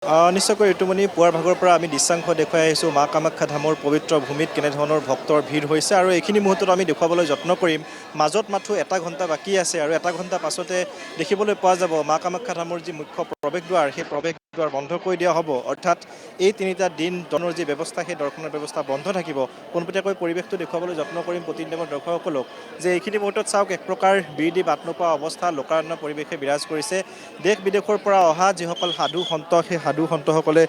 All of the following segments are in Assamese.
নিশ্চয়কৈ ঋতুমণি পুৱাৰ ভাগৰ পৰা আমি দৃশ্যাংশ দেখুৱাই আহিছোঁ মা কামাখ্যা ধামৰ পবিত্ৰ ভূমিত কেনেধৰণৰ ভক্তৰ ভিৰ হৈছে আৰু এইখিনি মুহূৰ্তত আমি দেখুৱাবলৈ যত্ন কৰিম। মাজত মাথো এটা ঘণ্টা বাকী আছে আৰু এটা ঘণ্টা পাছতে দেখিবলৈ পোৱা যাব মা কামাখ্যা ধামৰ যি মুখ্য প্ৰৱেশদ্বাৰ সেই প্ৰৱেশদ্বাৰ বন্ধ কৰি দিয়া হ'ব। অৰ্থাৎ এই তিনিটা দিন দৰ্শনৰ যি ব্যৱস্থা সেই দৰ্শনৰ ব্যৱস্থা বন্ধ থাকিব। পোনপটীয়াকৈ পৰিৱেশটো দেখুৱাবলৈ যত্ন কৰিম প্ৰতিদিনৰ দৰ্শকসকলক যে এইখিনি মুহূৰ্তত চাওক এক প্ৰকাৰ বীৰ দি বাট নোপোৱা অৱস্থা লোকাৰণ্য পৰিৱেশে বিৰাজ কৰিছে। দেশ বিদেশৰ পৰা অহা যিসকল সাধু সন্ত সেই সাধু সন্তসকলে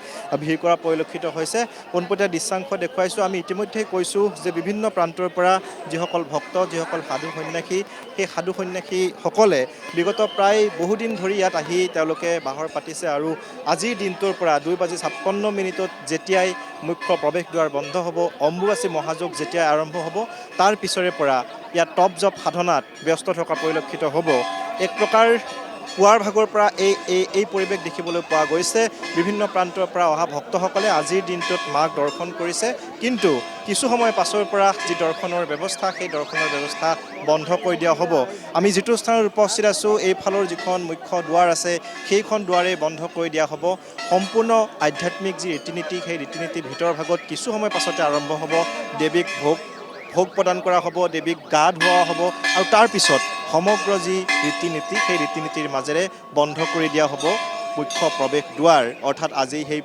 ভিৰ কৰা পৰিলক্ষিত হৈছে। পোনপটীয়া দৃশ্যাংশ দেখুৱাইছোঁ। আমি ইতিমধ্যেই কৈছোঁ যে বিভিন্ন প্ৰান্তৰ পৰা যিসকল ভক্ত যিসকল সাধু সন্যাসী সেই সাধু সন্যাসীসকলে বিগত প্ৰায় বহুদিন ধৰি ইয়াত আহি তেওঁলোকে বাহৰ পাতিছে আৰু আজিৰ দিনটোৰ পৰা 2:56 যেতিয়াই মুখ্য প্ৰৱেশদ্বাৰ বন্ধ হ'ব, অম্বুবাচী মহাযোগ যেতিয়াই আৰম্ভ হ'ব তাৰ পিছৰে পৰা ইয়াত টপ জপ সাধনাত ব্যস্ত থকা পৰিলক্ষিত হ'ব। এক প্ৰকাৰ পুৱাৰ ভাগৰ পৰা এই পৰিৱেশ দেখিবলৈ পোৱা গৈছে। বিভিন্ন প্ৰান্তৰ পৰা অহা ভক্তসকলে আজিৰ দিনটোত মাক দৰ্শন কৰিছে, কিন্তু কিছু সময় পাছৰ পৰা যি দৰ্শনৰ ব্যৱস্থা সেই দৰ্শনৰ ব্যৱস্থা বন্ধ কৰি দিয়া হ'ব। আমি যিটো স্থানত উপস্থিত আছোঁ এইফালৰ যিখন মুখ্য দুৱাৰ আছে সেইখন দুৱাৰেই বন্ধ কৰি দিয়া হ'ব। সম্পূৰ্ণ আধ্যাত্মিক যি ৰীতি নীতি সেই ৰীতি নীতিৰ ভিতৰ ভাগত কিছু সময় পাছতে আৰম্ভ হ'ব। দেৱীক ভোগ প্ৰদান কৰা হ'ব, দেৱীক গা ধুওৱা হ'ব আৰু তাৰ পিছত সমগ্ৰ যি ৰীতি নীতি সেই ৰীতি নীতিৰ মাজেৰে বন্ধ কৰি দিয়া হ'ব মুখ্য প্ৰৱেশ দুৱাৰ। অৰ্থাৎ আজি সেই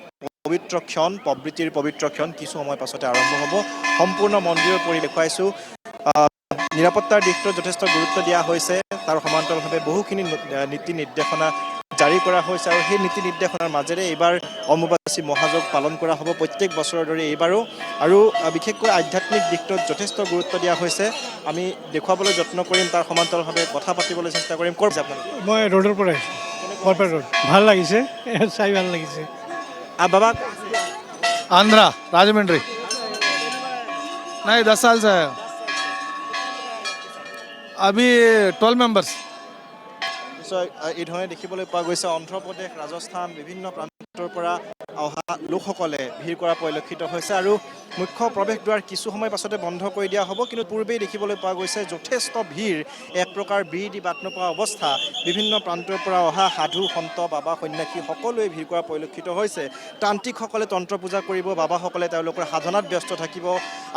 পবিত্ৰ ক্ষণ প্ৰবৃত্তিৰ পবিত্ৰ ক্ষণ কিছু সময় পাছতে আৰম্ভ হ'ব। সম্পূৰ্ণ মন্দিৰৰ পৰি দেখুৱাইছোঁ। নিৰাপত্তাৰ দিশটোত যথেষ্ট গুৰুত্ব দিয়া হৈছে। তাৰ সমান্তৰালভাৱে বহুখিনি নীতি নিৰ্দেশনা জাৰি কৰা হৈছে আৰু সেই নীতি নিৰ্দেশনাৰ মাজেৰে এইবাৰ অম্বুবাচী মহাযোগ পালন কৰা হ'ব প্ৰত্যেক বছৰৰ দৰে এইবাৰো। আৰু বিশেষকৈ আধ্যাত্মিক দিশটোত যথেষ্ট গুৰুত্ব দিয়া হৈছে। আমি দেখুৱাবলৈ যত্ন কৰিম, তাৰ সমান্তৰালভাৱে কথা পাতিবলৈ চেষ্টা কৰিম। ক'ত আছে আপোনালোকে? মই ৰোডৰ পৰা আহিছোঁ, বৰপেটা ৰোড। ভাল লাগিছে, চাই ভাল লাগিছে। বাবা आंध्रा राजमंड्री नहीं 10 साल से है अभी 12 मेंबर्स। নিশ্চয় এইধৰণে দেখিবলৈ পোৱা গৈছে অন্ধ্ৰপ্ৰদেশ, ৰাজস্থান বিভিন্ন প্ৰান্তৰ পৰা অহা লোকসকলে ভিৰ কৰা পৰিলক্ষিত হৈছে আৰু মুখ্য প্ৰৱেশদ্বাৰ কিছু সময় পাছতে বন্ধ কৰি দিয়া হ'ব। কিন্তু পূৰ্বেই দেখিবলৈ পোৱা গৈছে যথেষ্ট ভিৰ, এক প্ৰকাৰ ভিৰ দি বাট নোপোৱা অৱস্থা। বিভিন্ন প্ৰান্তৰ পৰা অহা সাধু সন্ত বাবা সন্যাসী সকলোৱে ভিৰ কৰা পৰিলক্ষিত হৈছে। তান্ত্ৰিকসকলে তন্ত্ৰ পূজা কৰিব, বাবাসকলে তেওঁলোকৰ সাধনাত ব্যস্ত থাকিব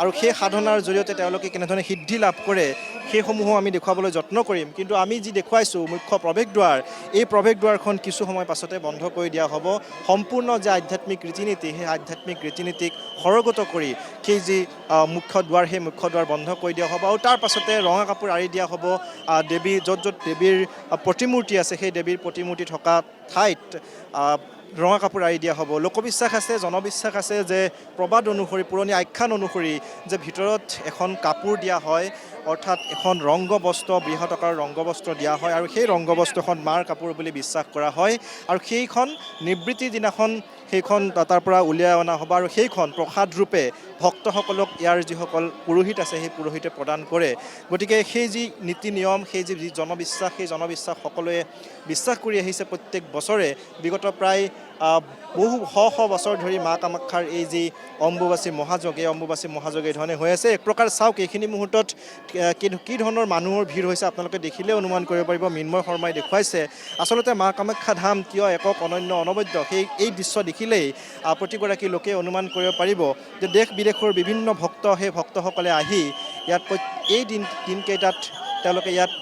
আৰু সেই সাধনাৰ জৰিয়তে তেওঁলোকে কেনেধৰণে সিদ্ধি লাভ কৰে সেইসমূহো আমি দেখুৱাবলৈ যত্ন কৰিম। কিন্তু আমি যি দেখুৱাইছোঁ মুখ্য প্ৰৱেশদ্বাৰ, এই প্ৰৱেশদ্বাৰখন কিছু সময় পাছতে বন্ধ কৰি দিয়া হ'ব। সম্পূৰ্ণ যে আধ্যাত্মিক ৰীতি নীতি সেই আধ্যাত্মিক ৰীতি নীতিক সৰগত কৰি সেই যি মুখ্য দুৱাৰ সেই মুখ্য দুৱাৰ বন্ধ কৰি দিয়া হ'ব আৰু তাৰ পাছতে ৰঙা কাপোৰ আঁৰি দিয়া হ'ব। দেৱী য'ত দেৱীৰ প্ৰতিমূৰ্তি আছে সেই দেৱীৰ প্ৰতিমূৰ্তি থকা ঠাইত ৰঙা কাপোৰ আঁৰি দিয়া হ'ব। লোকবিশ্বাস আছে, জনবিশ্বাস আছে যে প্ৰবাদ অনুসৰি পুৰণি আখ্যান অনুসৰি যে ভিতৰত এখন কাপোৰ দিয়া হয়, অৰ্থাৎ এখন ৰংগবস্ত্ৰ বৃহৎ আকাৰৰ ৰংগবস্ত্ৰ দিয়া হয় আৰু সেই ৰংগবস্ত্ৰখন মাৰ কাপোৰ বুলি বিশ্বাস কৰা হয় আৰু সেইখন নিবৃত্তিৰ দিনাখন সেইখন তাৰ পৰা উলিয়াই অনা হ'ব আৰু সেইখন প্ৰসাদ ৰূপে ভক্তসকলক ইয়াৰ যিসকল পুৰোহিত আছে সেই পুৰোহিতে প্ৰদান কৰে। গতিকে সেই যি নীতি নিয়ম সেই যি জনবিশ্বাস সেই জনবিশ্বাস সকলোৱে বিশ্বাস কৰি আহিছে প্ৰত্যেক বছৰে। বিগত প্ৰায় বহু শ বছৰ ধৰি মা কামাখ্যাৰ এই যি অম্বুবাচী মহাযোগ এই অম্বুবাচী মহাযোগ এই ধৰণে হৈ আছে। এক প্ৰকাৰ চাওক এইখিনি মুহূৰ্তত কি ধৰণৰ মানুহৰ ভিৰ হৈছে আপোনালোকে দেখিলে অনুমান কৰিব পাৰিব। মৃন্ময় শৰ্মাই দেখুৱাইছে আচলতে মা কামাখ্যা ধাম কিয় একক অনন্য অনবদ্য এই দৃশ্য দেখিলেই প্ৰতিগৰাকী লোকে অনুমান কৰিব পাৰিব যে দেশ বিদেশৰ বিভিন্ন ভক্ত সেই ভক্তসকলে আহি ইয়াত এই দিনকেইটাত তেওঁলোকে ইয়াত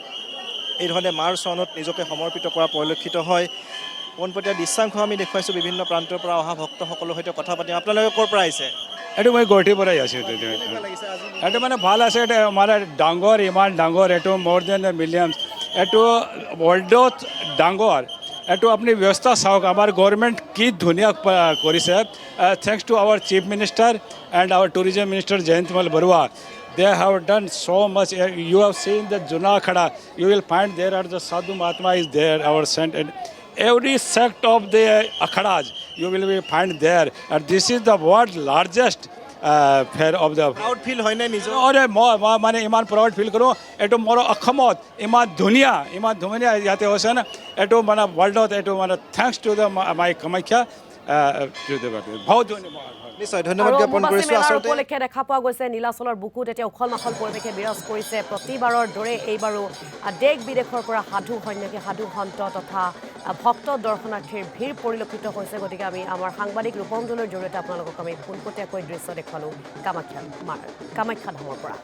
এই ধৰণে মাৰ চৰণত নিজকে সমৰ্পিত কৰা পৰিলক্ষিত হয়। পোনপটীয়া দৃশ্যাংশ আমি দেখুৱাইছোঁ বিভিন্ন প্ৰান্তৰ পৰা অহা ভক্তসকলৰ সৈতে কথা পাতিম। আপোনালোকে ক'ৰ পৰা আহিছে? এইটো মই গুৱাহাটীৰ পৰাই আছোঁ। এইটো মানে ভাল আছে। এইটো আমাৰ ডাঙৰ ইমান ডাঙৰ, এইটো মোৰ দেন মিলিয়নছ, এইটো ৱৰ্ল্ডত ডাঙৰ। এইটো আপুনি ব্যৱস্থা চাওক, আমাৰ গভৰ্ণমেণ্ট কি ধুনীয়া কৰিছে। Thanks to our chief minister and our tourism minister Jayanta Malla Baruah. They have done so much. You have seen the Juna Khada. You will find there are the Sadhu Mahatma is there, our saint. And every sect of the akhadas you will be find there. And this is the world's largest fair of the. Proud feel হয় নে নিজৰ? মানে ইমান প্ৰাউড ফিল কৰোঁ। এইটো মোৰ অসমত ইমান ধুনীয়া ইয়াতে হৈছে না। এইটো মানে ৱৰ্ল্ডত এইটো মানে thanks to the my Kamakhya বহুত ধন্যবাদ নিশ্চয় ধন্যবাদ আৰু জ্ঞাপন অম্বুবাচী কৰিছোঁ মেলাৰ আচলতে উপলক্ষে দেখা পোৱা গৈছে নীলাচলৰ বুকুত এতিয়া উখল মাখল পৰিৱেশে বিৰাজ কৰিছে প্ৰতিবাৰৰ দৰে এইবাৰো দেশ বিদেশৰ পৰা সাধু সন্যাসী সাধু সন্ত তথা ভক্ত দৰ্শনাৰ্থীৰ ভিৰ পৰিলক্ষিত হৈছে গতিকে আমি আমাৰ সাংবাদিক ৰূপমজলৰ জৰিয়তে আপোনালোকক আমি পোনপটীয়াকৈ দৃশ্য দেখুৱালোঁ কামাখ্যা ধামৰ পৰা